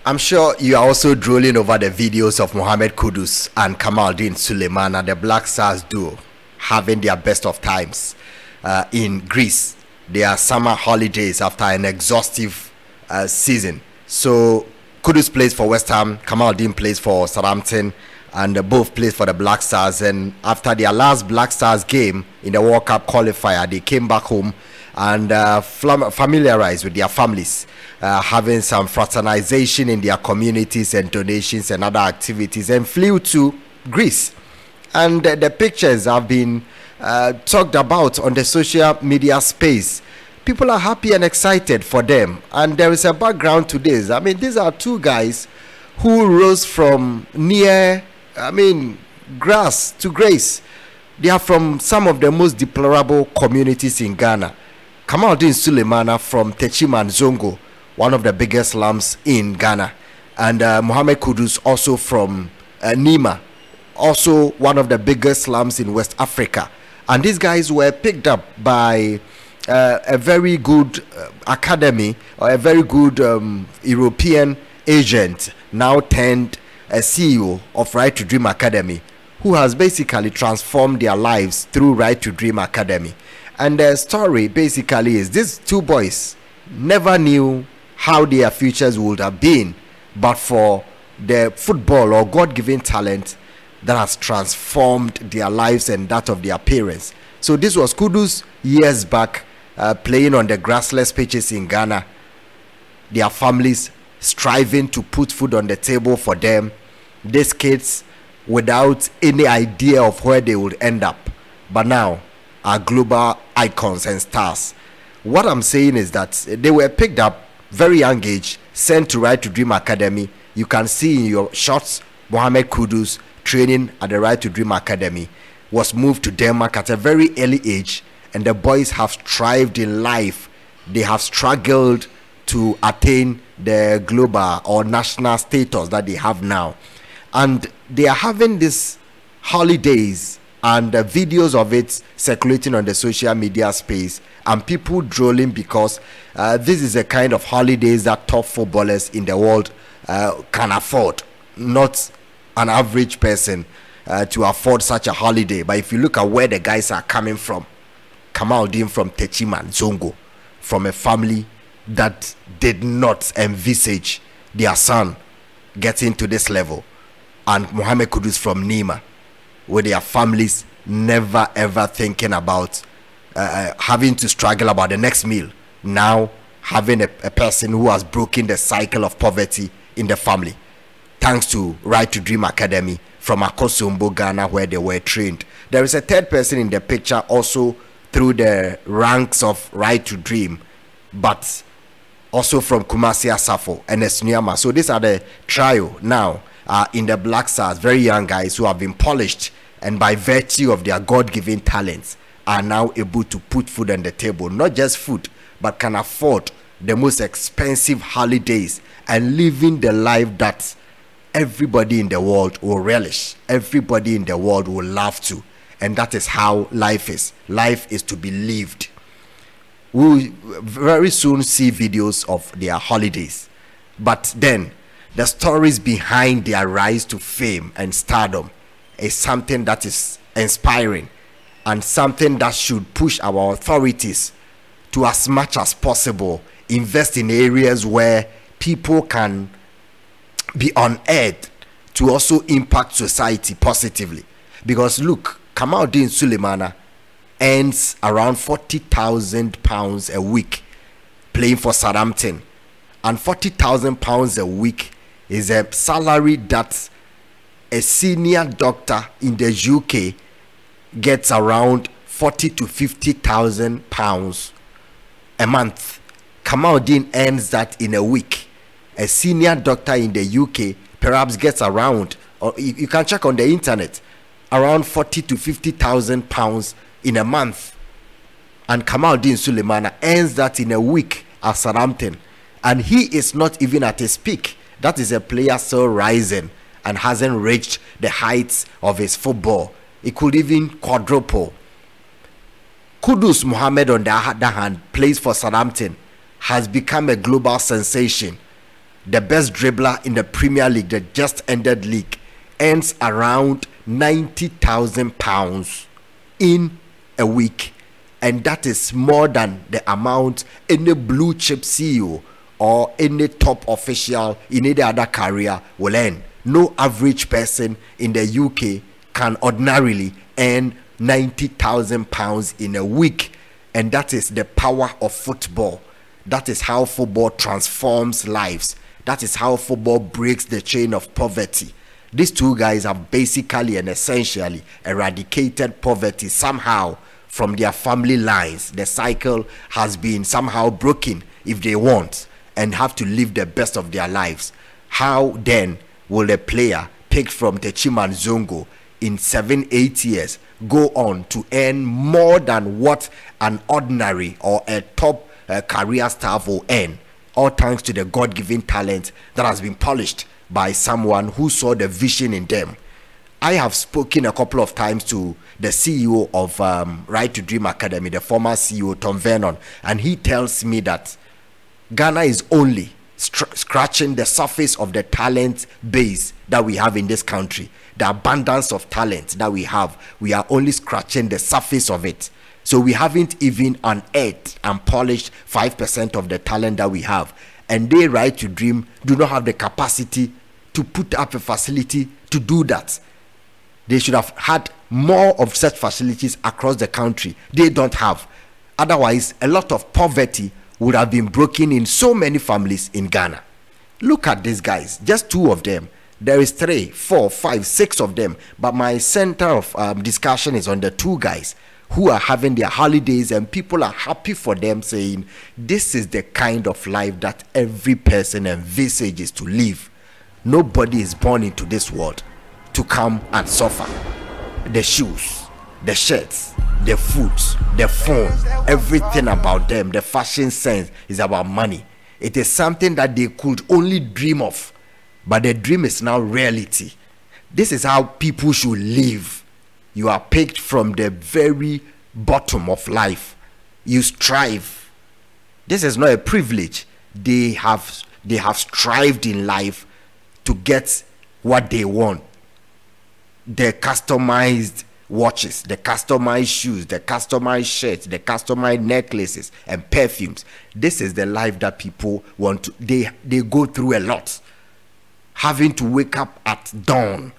I'm sure you are also drooling over the videos of Mohammed Kudus and Kamaldeen Sulemana, the Black Stars duo, having their best of times in Greece. Their summer holidays after an exhaustive season. So Kudus plays for West Ham, Kamaldeen plays for Southampton, and both plays for the Black Stars. And after their last Black Stars game in the World Cup qualifier, they came back home and familiarized with their families, having some fraternization in their communities and donations and other activities, and flew to Greece. And the pictures have been talked about on the social media space. People are happy and excited for them, and there is a background to this. I mean, these are two guys who rose from near, grass to grace. They are from some of the most deplorable communities in Ghana. Kamaldeen Sulemana from Techima and Zongo, one of the biggest slums in Ghana, and Mohammed Kudus also from Nima, also one of the biggest slums in West Africa. And these guys were picked up by a very good academy, or a very good European agent, now turned a CEO of Right to Dream Academy, who has basically transformed their lives through Right to Dream Academy. And the story basically is these two boys never knew how their futures would have been, but for the football or God-given talent that has transformed their lives and that of their parents. So this was Kudus years back, playing on the grassless pitches in Ghana. Their families striving to put food on the table for them. These kids without any idea of where they would end up, but now are global icons and stars. What I'm saying is that they were picked up very young age, sent to Right to Dream Academy. You can see in your shots Mohammed Kudus training at the Right to Dream Academy, was moved to Denmark at a very early age, and the boys have thrived in life. They have struggled to attain the global or national status that they have now, and they are having these holidays and videos of it circulating on the social media space, and people drooling because this is a kind of holidays that top footballers in the world can afford, not an average person to afford such a holiday. But if you look at where the guys are coming from, Kamaldeen from Techima and Zongo, from a family that did not envisage their son getting to this level, and Mohammed Kudus from Nima, with their families never ever thinking about having to struggle about the next meal, now having a person who has broken the cycle of poverty in the family, thanks to Right to Dream Academy from Akosombo, Ghana, where they were trained. There is a third person in the picture also through the ranks of Right to Dream, but also from Kumasi Asafo and Esniama. So these are the trio now in the Black Stars, very young guys who have been polished, and by virtue of their God-given talents are now able to put food on the table. Not just food, but can afford the most expensive holidays and living the life that everybody in the world will relish, everybody in the world will love to. And that is how life is. Life is to be lived. We will very soon see videos of their holidays, but then the stories behind their rise to fame and stardom is something that is inspiring, and something that should push our authorities to, as much as possible, invest in areas where people can be unearthed to also impact society positively. Because look, Kamaldeen Sulemana earns around £40,000 a week playing for Southampton, and £40,000 a week is a salary that a senior doctor in the UK gets around £40,000 to £50,000 a month. Kamaldeen earns that in a week. A senior doctor in the UK perhaps gets around, or you can check on the internet, around £40,000 to £50,000 in a month. And Kamaldeen Sulemana earns that in a week at Southampton, and he is not even at his peak. That is a player still rising and hasn't reached the heights of his football. It could even quadruple. Kudus Mohammed, on the other hand, plays for Southampton, has become a global sensation. the best dribbler in the Premier League, the just ended league, earns around £90,000 in a week, and that is more than the amount any blue chip CEO or any top official in any other career will earn. No average person in the UK can ordinarily earn £90,000 in a week, and that is the power of football. That is how football transforms lives. That is how football breaks the chain of poverty. These two guys have basically and essentially eradicated poverty somehow from their family lines. The cycle has been somehow broken if they want and have to live the best of their lives. How then will a player picked from Techiman Zongo in 7-8 years go on to earn more than what an ordinary or a top career staff will earn, all thanks to the God-given talent that has been polished by someone who saw the vision in them? I have spoken a couple of times to the CEO of Right to Dream Academy, the former CEO Tom Vernon, and he tells me that Ghana is only scratching the surface of the talent base that we have in this country. The abundance of talent that we have, we are only scratching the surface of it. So we haven't even unearthed and polished 5% of the talent that we have. And they, Right to Dream, do not have the capacity to put up a facility to do that. They should have had more of such facilities across the country. They don't have. Otherwise, a lot of poverty would have been broken in so many families in Ghana. Look at these guys, just two of them. There is 3, 4, 5, 6 of them, but my center of discussion is on the two guys who are having their holidays, and people are happy for them, saying this is the kind of life that every person envisages to live. Nobody is born into this world to come and suffer. The shoes, the shirts, the food, the phone, everything about them, the fashion sense is about money. It is something that they could only dream of, but the dream is now reality. This is how people should live. You are picked from the very bottom of life. You strive. This is not a privilege. They have strived in life to get what they want. The customized watches, the customized shoes, the customized shirts, the customized necklaces and perfumes. This is the life that people want to. They go through a lot. Having to wake up at dawn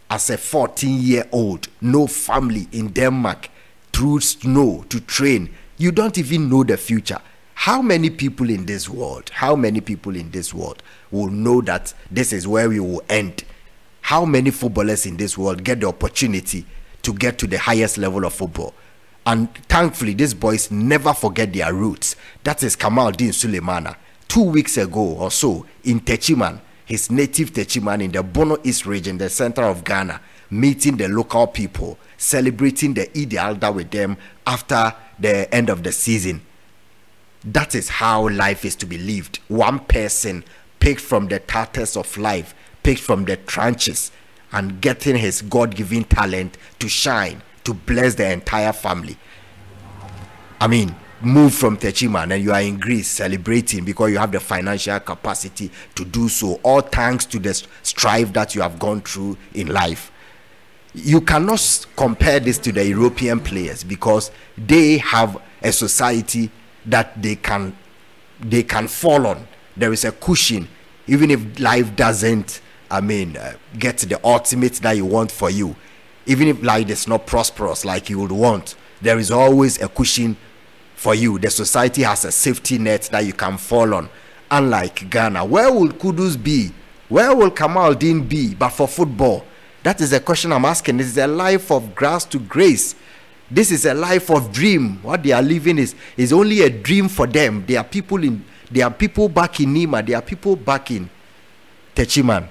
as a 14-year-old, no family in Denmark, through snow to train. You don't even know the future. How many people in this world, will know that this is where we will end? How many footballers in this world get the opportunity to get to the highest level of football? And thankfully, these boys never forget their roots. That is Kamaldeen Sulemana. 2 weeks ago or so, in Techiman, his native Techiman in the Bono East region, the center of Ghana, meeting the local people, celebrating the Eid al-Adha with them after the end of the season. That is how life is to be lived. One person picked from the tatters of life, picked from the trenches, and getting his God-given talent to shine, to bless the entire family. I mean, move from Techiman and you are in Greece celebrating because you have the financial capacity to do so, all thanks to the strive that you have gone through in life. You cannot compare this to the European players because they have a society that they can fall on. There is a cushion, even if life doesn't get the ultimate that you want for you. Even if life is not prosperous like you would want, there is always a cushion for you. The society has a safety net that you can fall on. Unlike Ghana, where will Kudus be? Where will Kamaldeen be? But for football, that is the question I'm asking. This is a life of grass to grace. This is a life of dream. What they are living is only a dream for them. There are people back in Nima. There are people back in Techiman.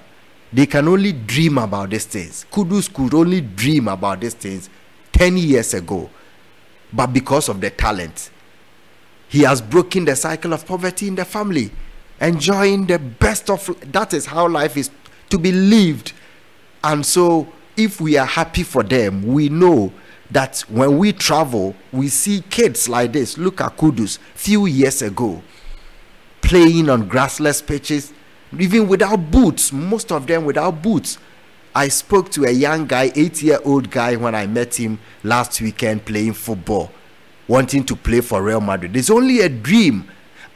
They can only dream about these things. Kudus could only dream about these things 10 years ago. But because of the talent, he has broken the cycle of poverty in the family, enjoying the best of. That is how life is to be lived. And so if we are happy for them, we know that when we travel, we see kids like this. Look at Kudus few years ago, playing on grassless pitches, even without boots, most of them without boots. I spoke to a young guy, 8-year-old guy, when I met him last weekend playing football, wanting to play for Real Madrid. There's only a dream.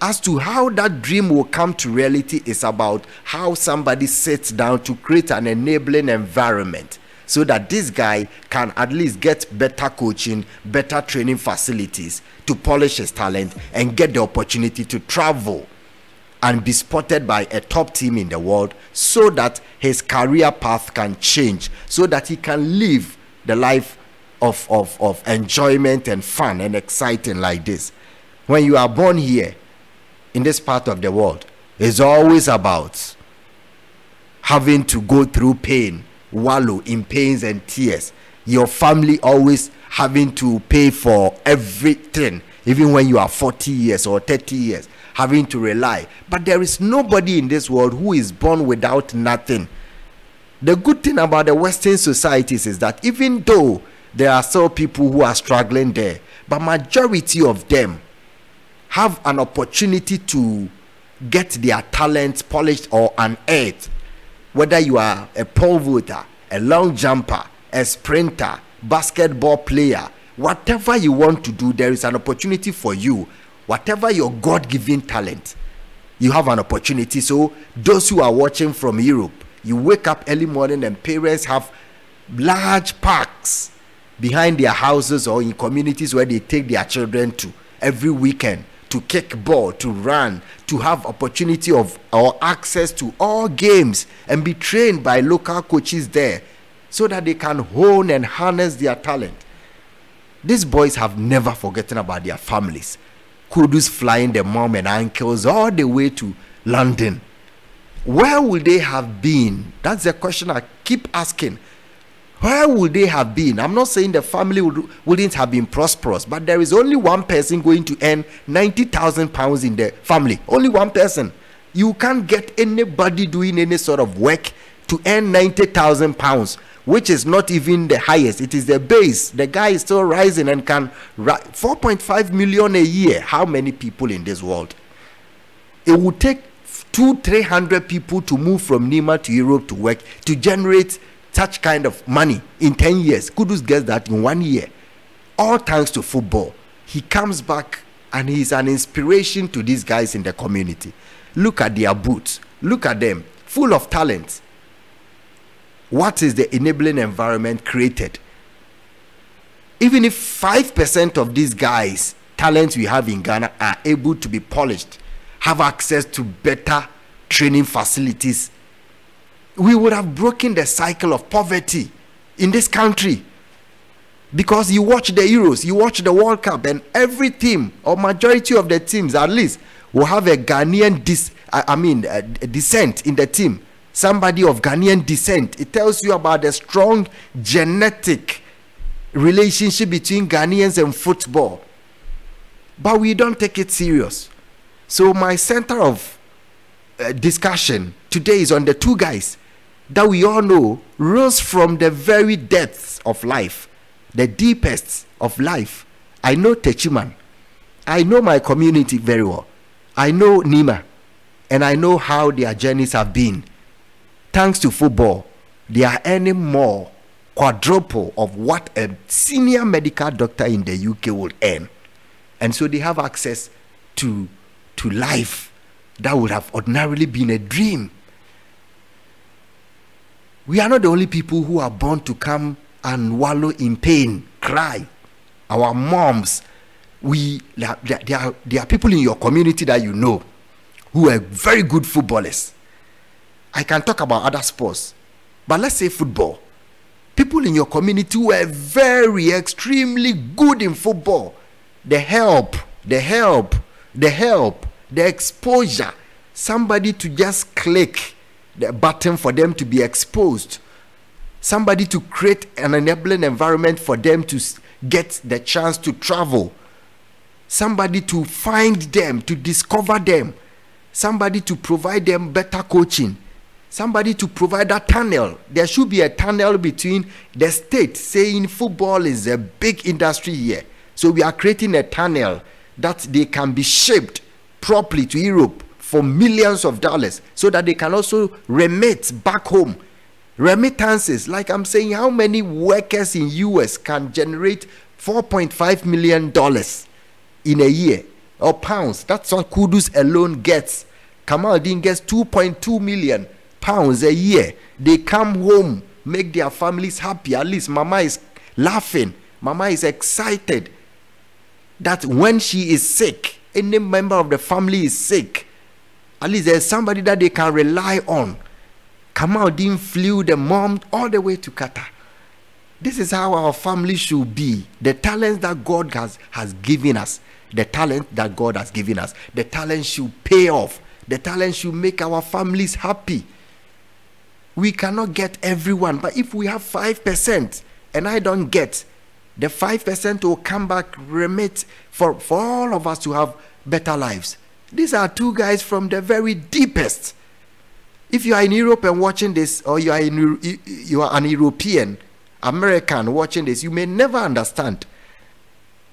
As to how that dream will come to reality is about how somebody sits down to create an enabling environment so that this guy can at least get better coaching, better training facilities to polish his talent and get the opportunity to travel and be spotted by a top team in the world, so that his career path can change, so that he can live the life of enjoyment and fun and exciting like this. When you are born here in this part of the world, it's always about having to go through pain, wallow in pains and tears. Your family always having to pay for everything, even when you are 40 years or 30 years, having to rely. But there is nobody in this world who is born without nothing. The good thing about the Western societies is that even though there are still people who are struggling there, but majority of them have an opportunity to get their talents polished or unearthed. Whether you are a pole vaulter, a long jumper, a sprinter, basketball player, whatever you want to do, there is an opportunity for you. Whatever your God-given talent, you have an opportunity. So those who are watching from Europe, you wake up early morning and parents have large parks behind their houses or in communities where they take their children to every weekend to kick ball, to run, to have opportunity of or access to all games and be trained by local coaches there so that they can hone and harness their talent. These boys have never forgotten about their families. Kudus flying their mom and uncles all the way to London. Where would they have been? That's the question I keep asking. Where would they have been? I'm not saying the family wouldn't have been prosperous, but there is only one person going to earn £90,000 in the family. Only one person. You can't get anybody doing any sort of work to earn £90,000, which is not even the highest. It is the base. The guy is still rising and can 4.5 million a year. How many people in this world? It would take 200-300 people to move from Nima to Europe to work to generate such kind of money in 10 years. Kudus gets that in 1 year. All thanks to football. He comes back and he's an inspiration to these guys in the community. Look at their boots. Look at them. Full of talent. What is the enabling environment created? Even if 5% of these guys, talents we have in Ghana, are able to be polished, have access to better training facilities, we would have broken the cycle of poverty in this country. Because you watch the Euros, you watch the World Cup, and every team or majority of the teams at least will have a Ghanaian descent in the team. Somebody of Ghanaian descent. It tells you about the strong genetic relationship between Ghanaians and football. But we don't take it serious. So my center of discussion today is on the two guys that we all know rose from the very depths of life, the deepest of life. I know Techiman. I know my community very well. I know Nima. And I know how their journeys have been. Thanks to football, they are earning more, quadruple of what a senior medical doctor in the UK would earn. And so they have access to life that would have ordinarily been a dream. We are not the only people who are born to come and wallow in pain, cry. Our moms, there are people in your community that you know who are very good footballers. I can talk about other sports, but let's say football. People in your community who are very extremely good in football. The help, the exposure. Somebody to just click the button for them to be exposed. Somebody to create an enabling environment for them to get the chance to travel. Somebody to find them, to discover them. Somebody to provide them better coaching. Somebody to provide a tunnel. There should be a tunnel between the state saying football is a big industry here. So we are creating a tunnel that they can be shaped properly to Europe, for millions of dollars so that they can also remit back home. Remittances, like I'm saying, how many workers in US can generate $4.5 million in a year, or pounds? That's what Kudus alone gets. Kamaldeen gets 2.2 million pounds a year. They come home, make their families happy. At least mama is laughing, mama is excited that when she is sick, any member of the family is sick, at least there's somebody that they can rely on. Kamaldeen flew the mom all the way to Qatar. This is how our family should be. The talents that God has given us, the talent that God has given us, the talent should pay off. The talent should make our families happy. We cannot get everyone, but if we have 5% and I don't get, the 5% will come back, remit for all of us to have better lives. These are two guys from the very deepest. If you are in Europe and watching this, or you are an European, American watching this, you may never understand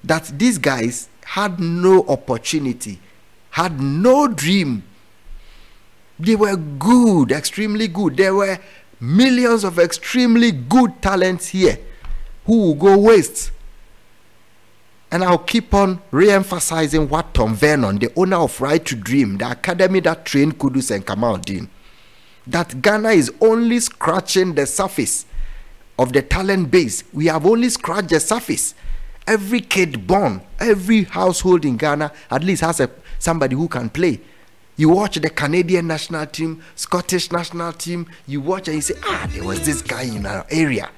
that these guys had no opportunity, had no dream. They were good, extremely good. There were millions of extremely good talents here who will go waste. And I'll keep on re-emphasizing what Tom Vernon, the owner of Right to Dream, the academy that trained Kudus and Kamaldeen, that Ghana is only scratching the surface of the talent base. We have only scratched the surface. Every kid born, every household in Ghana at least has somebody who can play. You watch the Canadian national team, Scottish national team, you watch and you say, there was this guy in our area.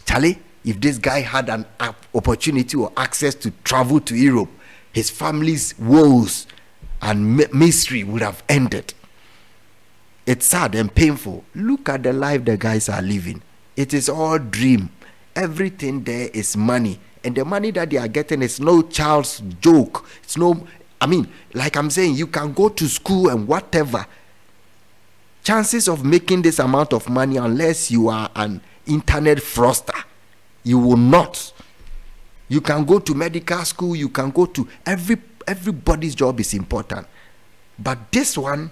Charlie, if this guy had an opportunity or access to travel to Europe, his family's woes and misery would have ended. It's sad and painful. Look at the life the guys are living. It is all dream. Everything there is money. And the money that they are getting is no child's joke. It's no, like I'm saying, you can go to school and whatever. Chances of making this amount of money, unless you are an internet fraudster, you will not. You can go to medical school, you can go to everybody's job is important. But this one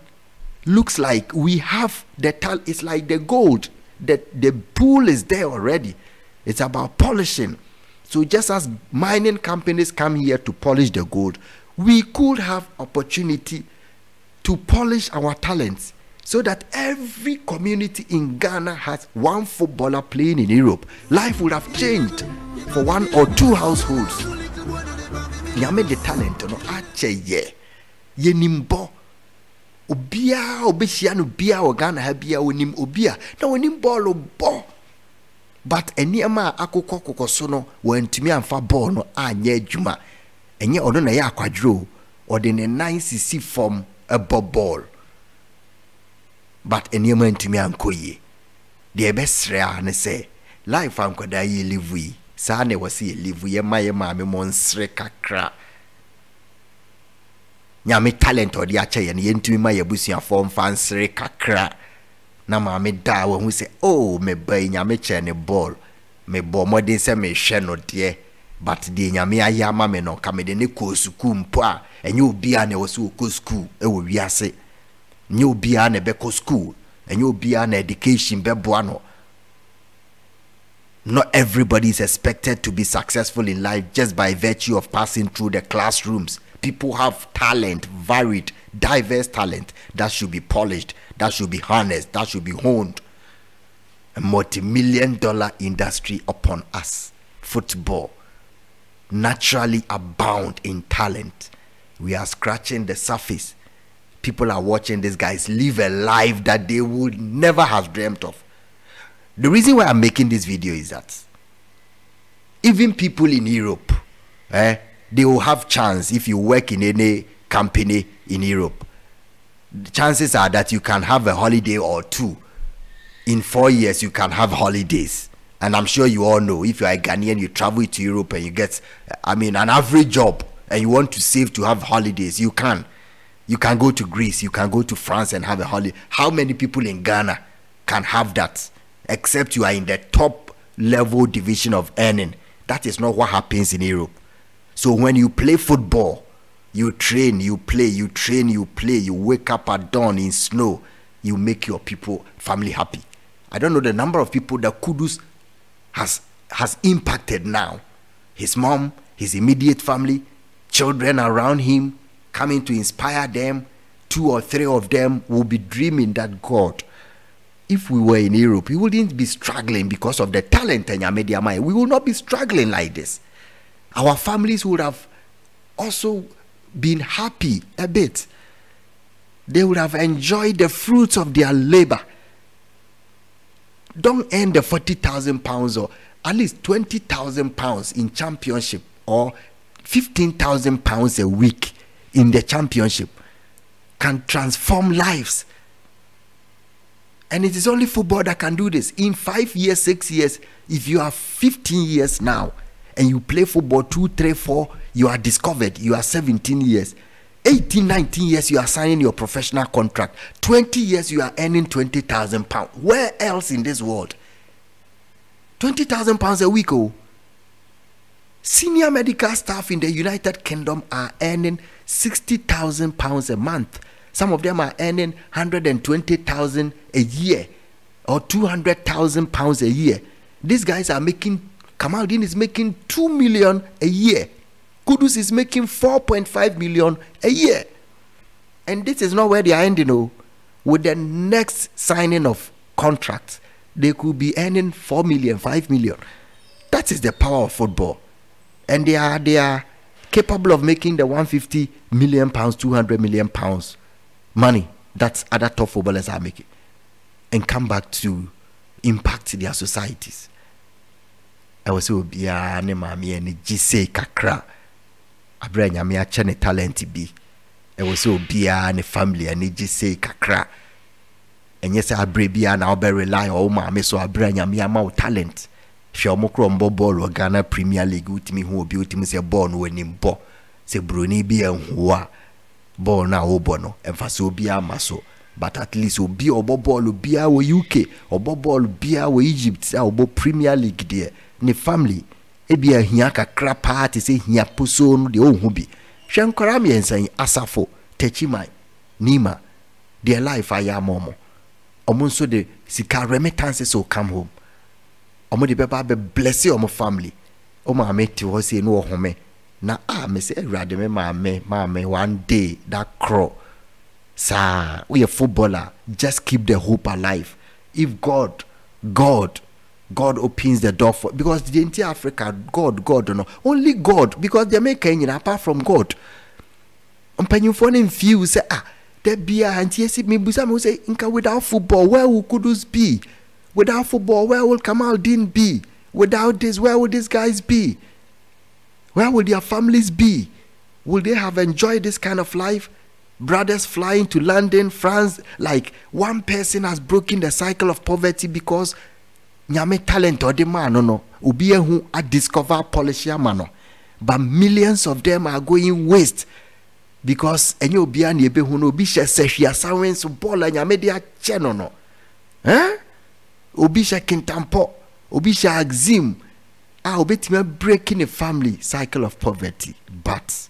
looks like we have the talent. It's like the gold. The pool is there already. It's about polishing. So just as mining companies come here to polish the gold, we could have opportunity to polish our talents so that every community in Ghana has one footballer playing in Europe. Life would have changed for 1 or 2 households. Yame the talent, no ache ye. Ye nimbo. Obia obeshia no bia o Ghana ha bia onim obia. Na onim ball obo. But eniema akokọ kokoso no wantumi amfa ball no anya adwuma. Enye odo na ya akwadro or the 9cc from a ball. But eniema ntumi ankoye. The besrea ne say life ankoda ye live we. Sa ne wasi live ye ma me monsre kakra. Nyame talent odi ache ye ne yentumi ma yabusua form fansre kakra. Na maame da wo hu say oh me bay nyame che ne ball me bo modern say me hwe no de but de nyame aya ma me no ka me de ne ko school mpo a enye obi a na wo so ko school e wo wiase nye obi a na be ko school enye obi a na education be bo ano. Not everybody is expected to be successful in life just by virtue of passing through the classrooms. People have talent, varied, diverse talent that should be polished, that should be harnessed, that should be honed. A multi-million-dollar industry upon us. Football naturally abound in talent. We are scratching the surface. People are watching these guys live a life that they would never have dreamt of. The reason why I'm making this video is that even people in Europe, they will have chance if you work in any company in Europe. The chances are that you can have a holiday or 2. In 4 years, you can have holidays. And I'm sure you all know, if you are a Ghanaian, you travel to Europe and you get, an average job, and you want to save to have holidays, you can. You can go to Greece, you can go to France and have a holiday. How many people in Ghana can have that? Except you are in the top level division of earning. That is not what happens in Europe. So when you play football, You train, you play, you train, you play, you wake up at dawn in snow, you make your people, family happy. I don't know the number of people that Kudus has impacted now. His mom, his immediate family, children around him, coming to inspire them. 2 or 3 of them will be dreaming that God, if we were in Europe, we wouldn't be struggling because of the talent in your media mind. We will not be struggling like this. Our families would have also been happy a bit. They would have enjoyed the fruits of their labor. Don't earn the 40,000 pounds or at least 20,000 pounds in championship or 15,000 pounds a week in the championship can transform lives. And it is only football that can do this. In 5 years, 6 years, if you are 15 years now and you play football 2, 3, 4, you are discovered. You are 17 years. 18, 19 years, you are signing your professional contract. 20 years, you are earning 20,000 pounds. Where else in this world? 20,000 pounds a week, oh. Senior medical staff in the United Kingdom are earning 60,000 pounds a month. Some of them are earning 120,000 a year or 200,000 pounds a year. These guys are making, Kamaldeen is making 2 million a year. Kudus is making 4.5 million a year. And this is not where they are ending. Oh. With the next signing of contracts, they could be earning 4 million, 5 million. That is the power of football. And they are capable of making the 150 million pounds, 200 million pounds money that other top footballers are making, and come back to impact their societies. I was so be a mami and jise kakra abranya me a chane talent bi. I was so be a family and jise kakra. And yes, I be an albe rely on my so abranya me amount talent. She omokro ball or Ghana Premier League with me who built him say born when him bo say Bruni be and who ball na obono and faso be a maso. But at least will be or ball be our UK or ball be our Egypt or Premier League there. Ne family e be a hiaka crap party say hiya puson the own hubi. Shankarami and saying Asafo, Techimai, Nima, their life I am momo. Omunso de sika remittances will come home. Omo de beba be bless your family. Omo ameti wo say no home. Na me say erade me ma one day that crow. Sir, we a footballer. Just keep the hope alive. If God opens the door for, because the entire Africa, God, no, only God, because they make Kenya apart from God. When phone in few say there be a anti me busam say inka without football, where will Kudus be? Without football, where will Kamaldeen be? Without this, where will these guys be? Where will their families be? Will they have enjoyed this kind of life? Brothers flying to London, France, like one person has broken the cycle of poverty because nyame talent or the man no ubi who a discover polish mano. But millions of them are going waste because enyo obi an ebe hu no obi she sehia sawen so ball nyame dia che no. Obi she kintampo, obi she axim, obetime breaking a family cycle of poverty. But